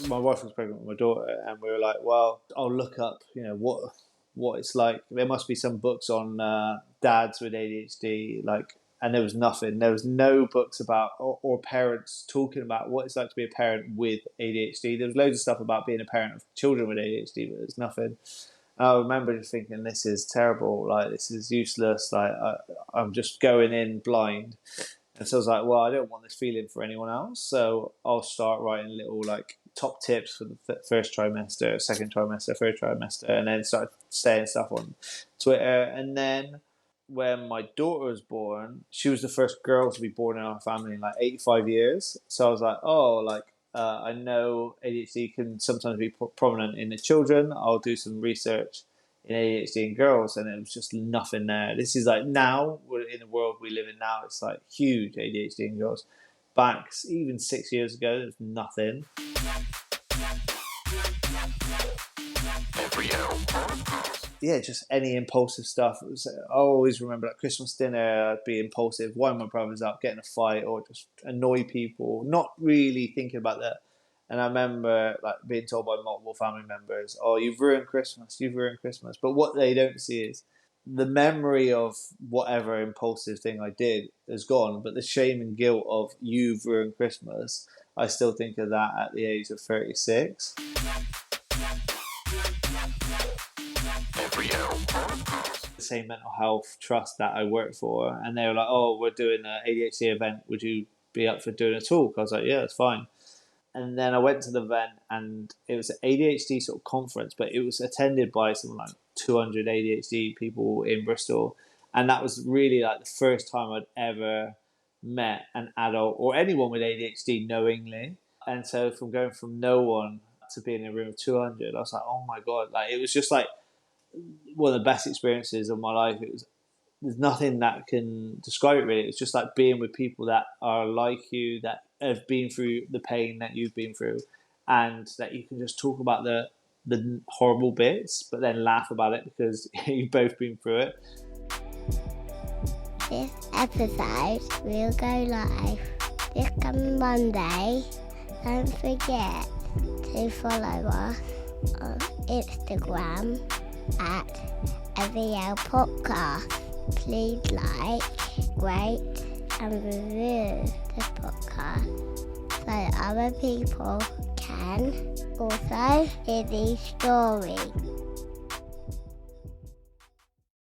My wife was pregnant with my daughter, and we were like, well, I'll look up, what it's like. There must be some books on dads with ADHD, and there was nothing. There was no books about or parents talking about what it's like to be a parent with ADHD. There was loads of stuff about being a parent of children with ADHD, but there's nothing. And I remember just thinking, this is terrible. This is useless. I'm just going in blind. And so I was like, well, I don't want this feeling for anyone else. So I'll start writing little top tips for the first trimester, second trimester, third trimester, and then start saying stuff on Twitter. And then when my daughter was born, she was the first girl to be born in our family in 85 years. So I was like, I know ADHD can sometimes be prominent in the children. I'll do some research in ADHD in girls, and it was just nothing there. This is now, in the world we live in now, it's huge ADHD in girls. Back even 6 years ago, there's nothing. Yeah, just any impulsive stuff. I always remember at Christmas dinner, I'd be impulsive, wind my brothers up, get in a fight, or just annoy people, not really thinking about that. And I remember being told by multiple family members, oh, you've ruined Christmas. But what they don't see is the memory of whatever impulsive thing I did is gone, but the shame and guilt of you've ruined Christmas, I still think of that at the age of 36. The same mental health trust that I work for, and they were like, oh, we're doing an ADHD event. Would you be up for doing a talk? I was like, yeah, it's fine. And then I went to the event, and it was an ADHD sort of conference, but it was attended by something like 200 ADHD people in Bristol. And that was really the first time I'd ever met an adult or anyone with ADHD knowingly. And so from going from no one to being in a room of 200, I was like, oh my God. It was just one of the best experiences of my life. There's nothing that can describe it really. It's just being with people that are like you, that have been through the pain that you've been through, and that you can just talk about the horrible bits, but then laugh about it because you've both been through it. This episode will go live this coming Monday. Don't forget to follow us on Instagram at AVL Podcast. Please rate and review the podcast so other people can also hear these stories.